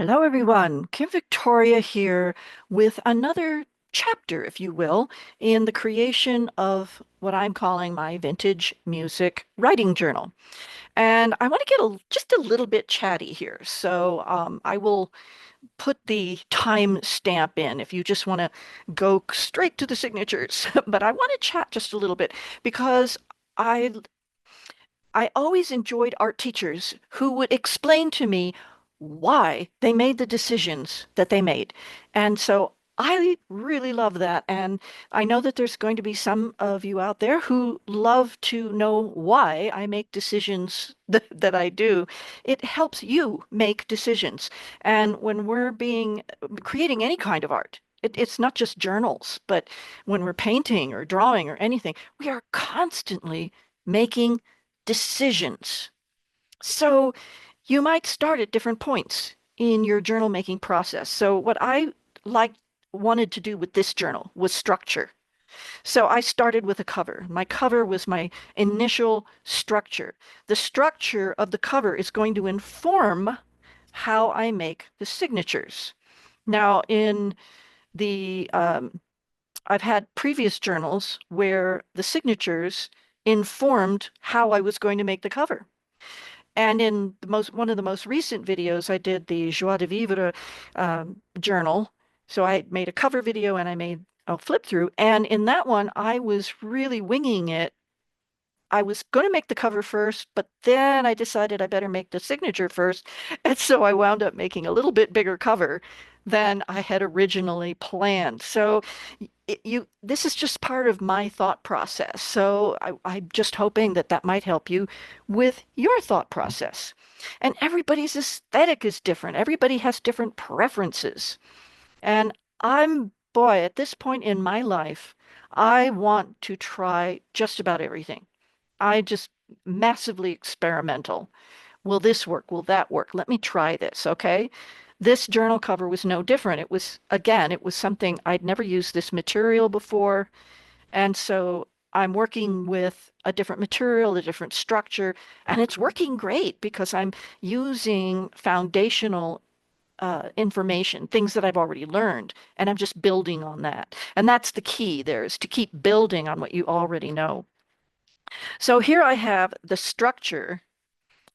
Hello, everyone. Kim Victoria here with another chapter, if you will, in the creation of what I'm calling my vintage music writing journal. And I want to get just a little bit chatty here. So I will put the time stamp in if you just want to go straight to the signatures. But I want to chat just a little bit because I I always enjoyed art teachers who would explain to me why they made the decisions that they made. And so I really love that. And I know that there's going to be some of you out there who love to know why I make decisions that I do. It helps you make decisions. And when we're creating any kind of art, it's not just journals, but when we're painting or drawing or anything, we are constantly making decisions. So you might start at different points in your journal making process. So what I like wanted to do with this journal was structure. So I started with a cover. My cover was my initial structure. The structure of the cover is going to inform how I make the signatures. Now, in the I've had previous journals where the signatures informed how I was going to make the cover. And in one of the most recent videos, I did the Joie de Vivre journal. So I made a cover video and I made a flip through. And in that one, I was really winging it. I was going to make the cover first, but then I decided I better make the signature first. And so I wound up making a little bit bigger cover than I had originally planned. So this is just part of my thought process. So I'm just hoping that that might help you with your thought process. And everybody's aesthetic is different. Everybody has different preferences. And boy, at this point in my life, I want to try just about everything. I just massively experimental. Will this work? Will that work? Let me try this, okay? This journal cover was no different. It was something I'd never used this material before. And so I'm working with a different material, a different structure, and it's working great because I'm using foundational information, things that I've already learned, and I'm just building on that. And that's the key there is to keep building on what you already know. So here I have the structure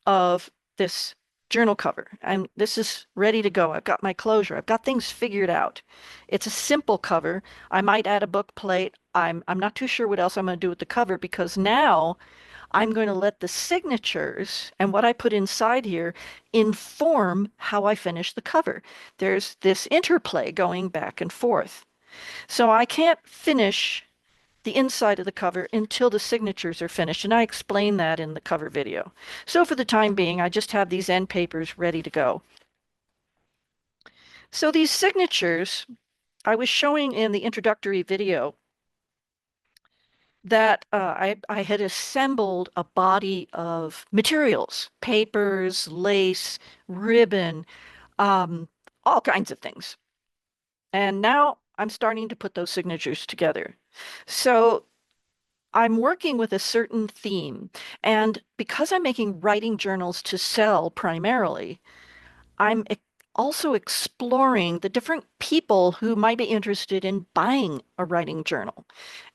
of this journal cover, and this is ready to go. I've got my closure. I've got things figured out. It's a simple cover. I might add a book plate. I'm not too sure what else I'm going to do with the cover because now I'm going to let the signatures and what I put inside here inform how I finish the cover. There's this interplay going back and forth. So I can't finish the inside of the cover until the signatures are finished, and I explain that in the cover video. So for the time being, I just have these end papers ready to go. So these signatures, I was showing in the introductory video that I had assembled a body of materials, papers, lace, ribbon, um, all kinds of things. And now I'm starting to put those signatures together. So I'm working with a certain theme. And because I'm making writing journals to sell primarily, also exploring the different people who might be interested in buying a writing journal.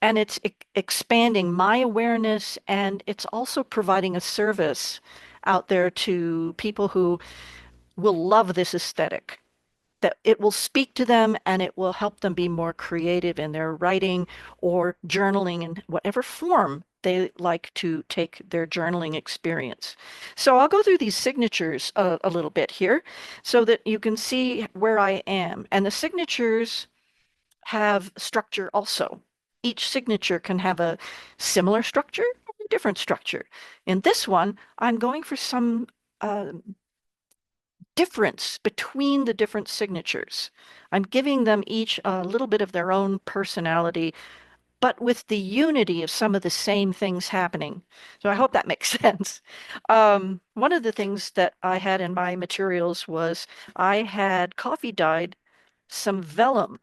And it's expanding my awareness, and it's also providing a service out there to people who will love this aesthetic, that it will speak to them and it will help them be more creative in their writing or journaling in whatever form they like to take their journaling experience. So I'll go through these signatures a little bit here so that you can see where I am. And the signatures have structure also. Each signature can have a similar structure or a different structure. In this one, I'm going for some uh, difference between the different signatures. I'm giving them each a little bit of their own personality, but with the unity of some of the same things happening. So I hope that makes sense. One of the things that I had in my materials was I had coffee dyed some vellum,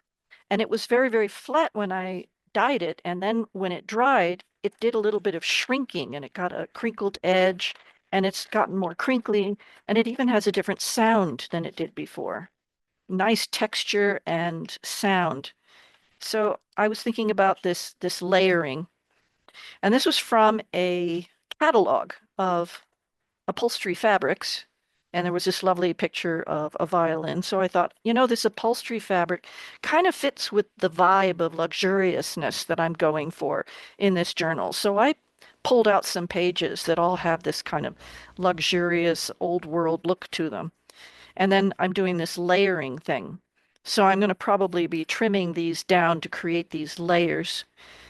and it was very, very flat when I dyed it. And then when it dried, it did a little bit of shrinking and it got a crinkled edge and it's gotten more crinkly, and it even has a different sound than it did before. Nice texture and sound. So I was thinking about this layering, and this was from a catalog of upholstery fabrics. And there was this lovely picture of a violin. So I thought, this upholstery fabric kind of fits with the vibe of luxuriousness that I'm going for in this journal. So I pulled out some pages that all have this kind of luxurious old world look to them. And then I'm doing this layering thing. So I'm going to probably be trimming these down to create these layers.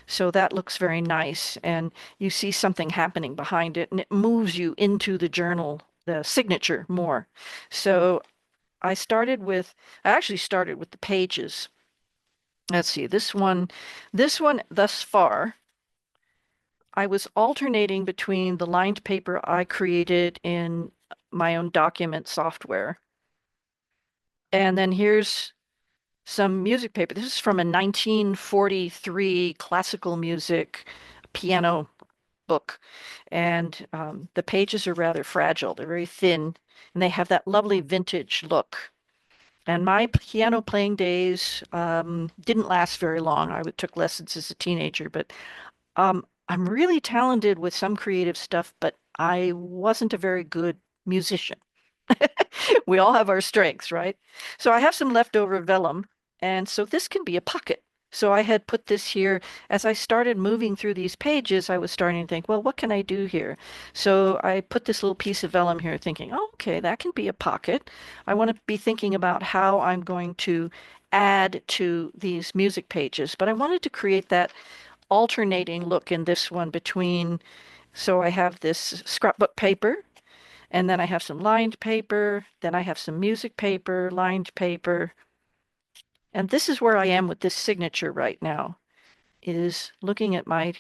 So that looks very nice. And you see something happening behind it, and it moves you into the journal, the signature more. So I actually started with the pages. Let's see, this one thus far, I was alternating between the lined paper I created in my own document software. And then here's some music paper. This is from a 1943 classical music piano book. And the pages are rather fragile. They're very thin, and they have that lovely vintage look. And my piano playing days didn't last very long. I took lessons as a teenager, but I'm really talented with some creative stuff, but I wasn't a very good musician. We all have our strengths, right? So I have some leftover vellum, and so this can be a pocket. So I had put this here. As I started moving through these pages, I was starting to think, well, what can I do here? So I put this little piece of vellum here thinking, oh, okay, that can be a pocket. I want to be thinking about how I'm going to add to these music pages, but I wanted to create that alternating look in this one between, so I have this scrapbook paper, and then I have some lined paper, then I have some music paper, lined paper. And this is where I am with this signature right now, is looking at my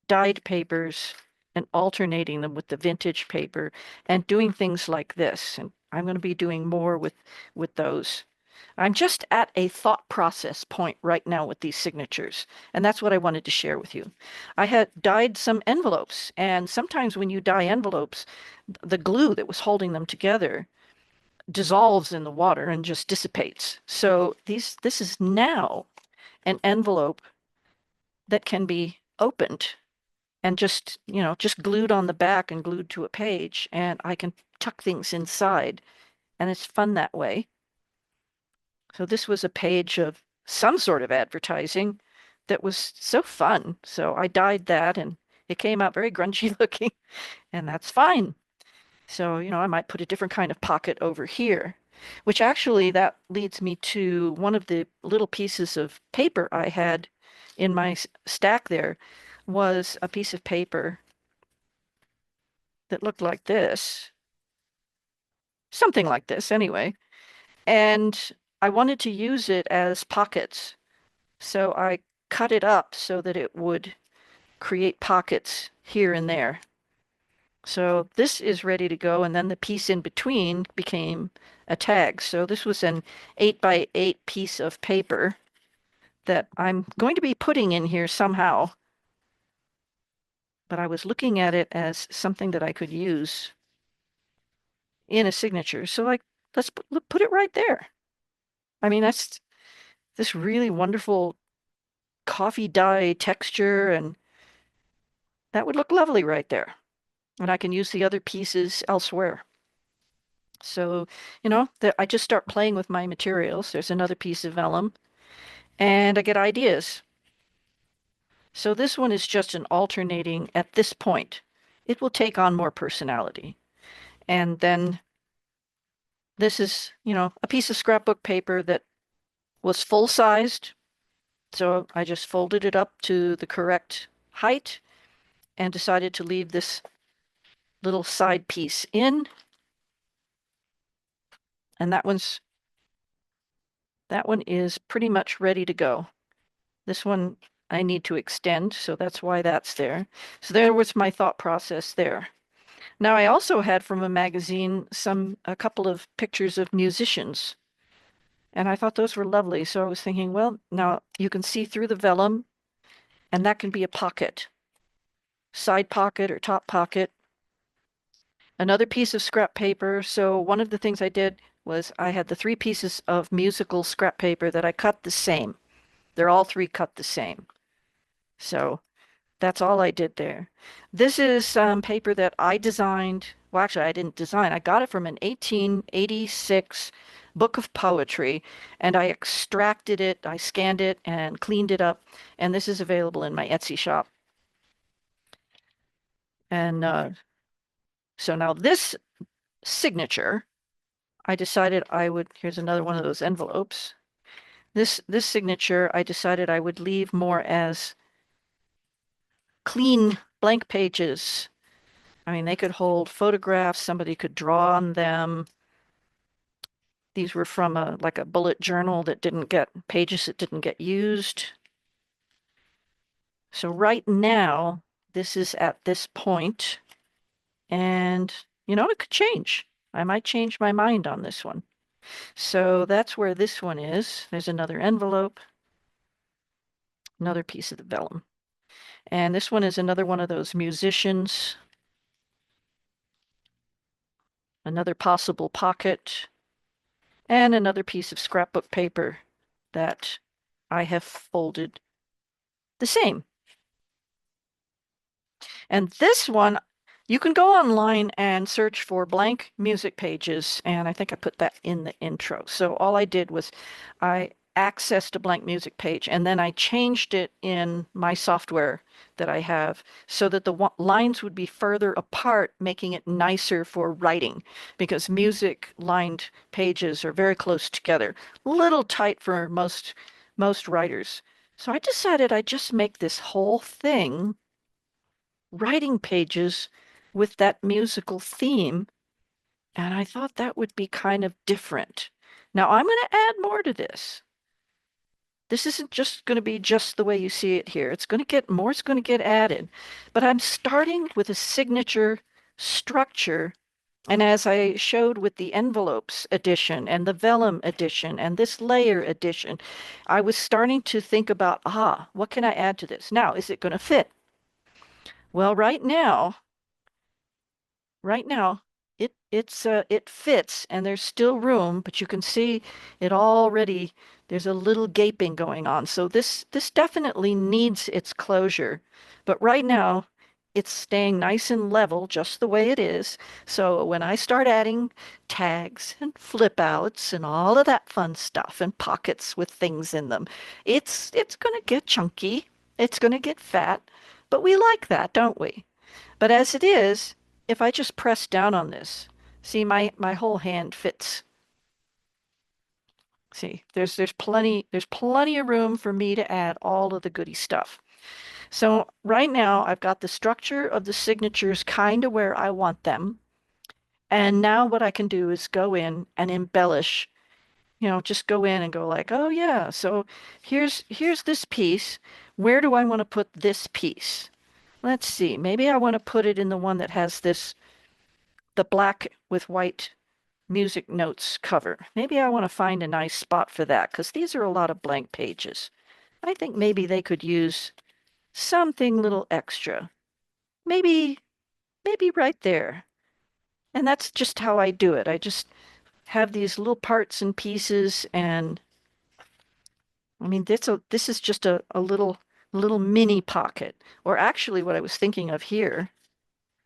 dyed papers and alternating them with the vintage paper and doing things like this. And I'm going to be doing more with those. I'm just at a thought process point right now with these signatures, and that's what I wanted to share with you. I had dyed some envelopes, and sometimes when you dye envelopes, the glue that was holding them together dissolves in the water and just dissipates. So this is now an envelope that can be opened and just glued on the back and glued to a page, and I can tuck things inside, and it's fun that way. So this was a page of some sort of advertising that was so fun. So I dyed that, and it came out very grungy looking, and that's fine. So, I might put a different kind of pocket over here, which actually that leads me to one of the little pieces of paper I had in my stack there was a piece of paper that looked like this, something like this anyway. And I wanted to use it as pockets. So I cut it up so that it would create pockets here and there. So this is ready to go, and then the piece in between became a tag. So this was an 8 by 8 piece of paper that I'm going to be putting in here somehow. But I was looking at it as something that I could use in a signature. So let's put it right there. I mean, that's this really wonderful coffee dye texture, and that would look lovely right there. And I can use the other pieces elsewhere. So, I just start playing with my materials. There's another piece of vellum, and I get ideas. So this one is just an alternating at this point. It will take on more personality. And then this is, a piece of scrapbook paper that was full-sized. So I just folded it up to the correct height and decided to leave this little side piece in. And that one is pretty much ready to go. This one I need to extend, so that's why that's there. So there was my thought process there. Now I also had from a magazine a couple of pictures of musicians, and I thought those were lovely. So I was thinking, well, now you can see through the vellum, and that can be a pocket, side pocket or top pocket. Another piece of scrap paper. So one of the things I did was I had the three pieces of musical scrap paper that I cut the same. They're all three cut the same. So that's all I did there. This is some paper that I designed. Well, actually, I didn't design. I got it from an 1886 book of poetry, and I extracted it, I scanned it, and cleaned it up. And this is available in my Etsy shop. And so now this signature, I decided I would, here's another one of those envelopes. This signature, I decided I would leave more as clean blank pages. I mean, they could hold photographs, somebody could draw on them. These were from a like a bullet journal that didn't get pages that didn't get used. So right now, this is at this point, and it could change. I might change my mind on this one. So that's where this one is. There's another envelope, another piece of the vellum. And this one is another one of those musicians, another possible pocket, and another piece of scrapbook paper that I have folded the same. And this one, you can go online and search for blank music pages, and I think I put that in the intro. So all I did was I accessed a blank music page, and then I changed it in my software that I have so that the lines would be further apart, making it nicer for writing because music lined pages are very close together, a little tight for most writers. So I decided I'd just make this whole thing writing pages with that musical theme, and I thought that would be kind of different. Now, I'm going to add more to this. This isn't just going to be just the way you see it here. It's going to get more, it's going to get added. But I'm starting with a signature structure. And as I showed with the envelopes edition and the vellum edition and this layer edition, I was starting to think about, what can I add to this? Now, is it going to fit? Well, right now it fits and there's still room, but you can see it already there's a little gaping going on. So this definitely needs its closure. But right now it's staying nice and level just the way it is. So when I start adding tags and flip outs and all of that fun stuff and pockets with things in them, it's going to get chunky. It's going to get fat, but we like that, don't we? But as it is, if I just press down on this, see my whole hand fits. See, there's plenty of room for me to add all of the goody stuff. So right now I've got the structure of the signatures kind of where I want them. And now what I can do is go in and embellish, just go in and go like, oh yeah, so here's this piece. Where do I want to put this piece? Let's see. Maybe I want to put it in the one that has the black with white music notes cover. Maybe I want to find a nice spot for that because these are a lot of blank pages. I think maybe they could use something little extra. Maybe, maybe right there. And that's just how I do it. I just have these little parts and pieces, and I mean, this is just a little mini pocket. Or actually, what I was thinking of here,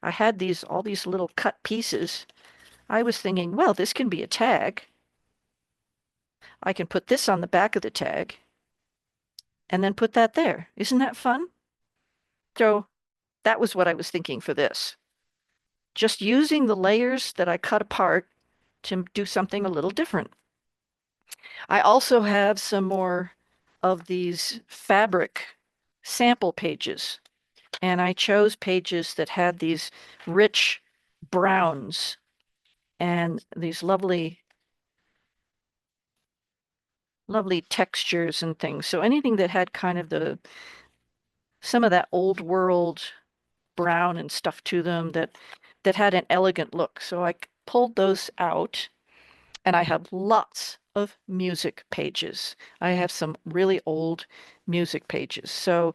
I had all these little cut pieces. I was thinking, well, this can be a tag. I can put this on the back of the tag and then put that there. Isn't that fun? So that was what I was thinking for this. Just using the layers that I cut apart to do something a little different. I also have some more of these fabric sample pages, and I chose pages that had these rich browns and these lovely textures and things. So anything that had kind of some of that old world brown and stuff to them that had an elegant look. So I pulled those out, and I have lots of music pages. I have some really old music pages. So,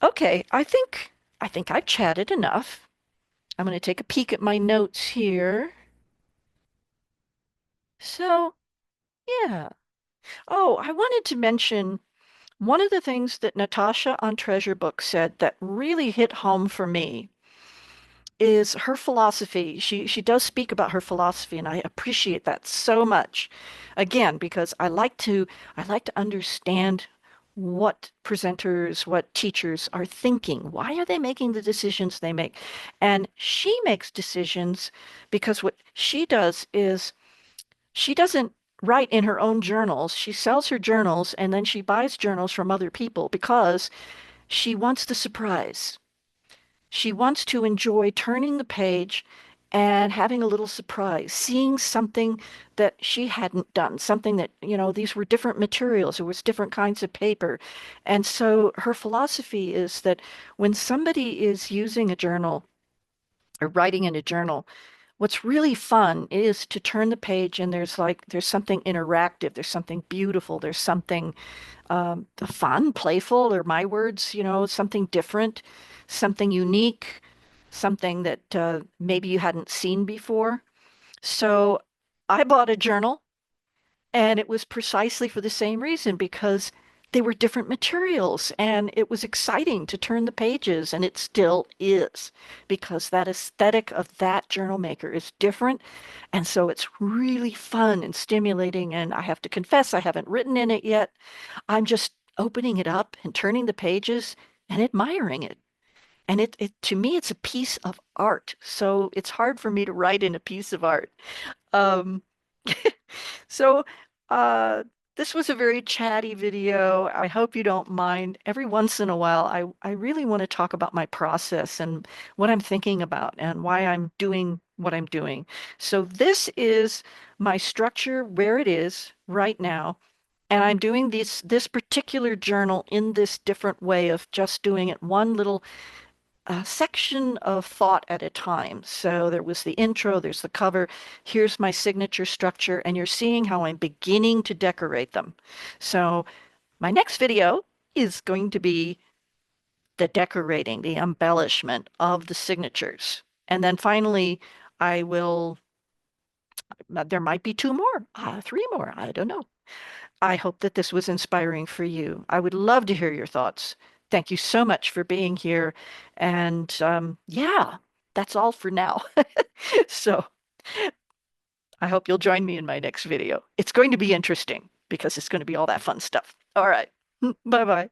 okay, I think I've chatted enough. I'm going to take a peek at my notes here. So, yeah. Oh, I wanted to mention one of the things that Natasha on Treasure Book said that really hit home for me is her philosophy. She does speak about her philosophy, and I appreciate that so much. Again, because I like to understand what presenters, what teachers are thinking. Why are they making the decisions they make? And she makes decisions because what she does is she doesn't write in her own journals. She sells her journals and then she buys journals from other people because she wants the surprise. She wants to enjoy turning the page and having a little surprise, seeing something that she hadn't done, something that, these were different materials, there was different kinds of paper. And so her philosophy is that when somebody is using a journal or writing in a journal, what's really fun is to turn the page and there's something interactive, there's something beautiful, there's something fun, playful, or my words, something different, something unique, something that maybe you hadn't seen before. So I bought a journal, and it was precisely for the same reason because they were different materials and it was exciting to turn the pages, and it still is because that aesthetic of that journal maker is different. And so it's really fun and stimulating. And I have to confess, I haven't written in it yet. I'm just opening it up and turning the pages and admiring it. And it to me, it's a piece of art. So it's hard for me to write in a piece of art. Um, so uh, this was a very chatty video. I hope you don't mind. Every once in a while, I really want to talk about my process and what I'm thinking about and why I'm doing what I'm doing. So this is my structure where it is right now. And I'm doing this particular journal in this different way of just doing it one little section of thought at a time. So there was the intro, there's the cover, here's my signature structure, and you're seeing how I'm beginning to decorate them. So my next video is going to be the decorating, the embellishment of the signatures. And then finally, I will, there might be two more, three more, I don't know. I hope that this was inspiring for you. I would love to hear your thoughts. Thank you so much for being here. And yeah, that's all for now. So I hope you'll join me in my next video. It's going to be interesting because it's going to be all that fun stuff. All right. Bye bye.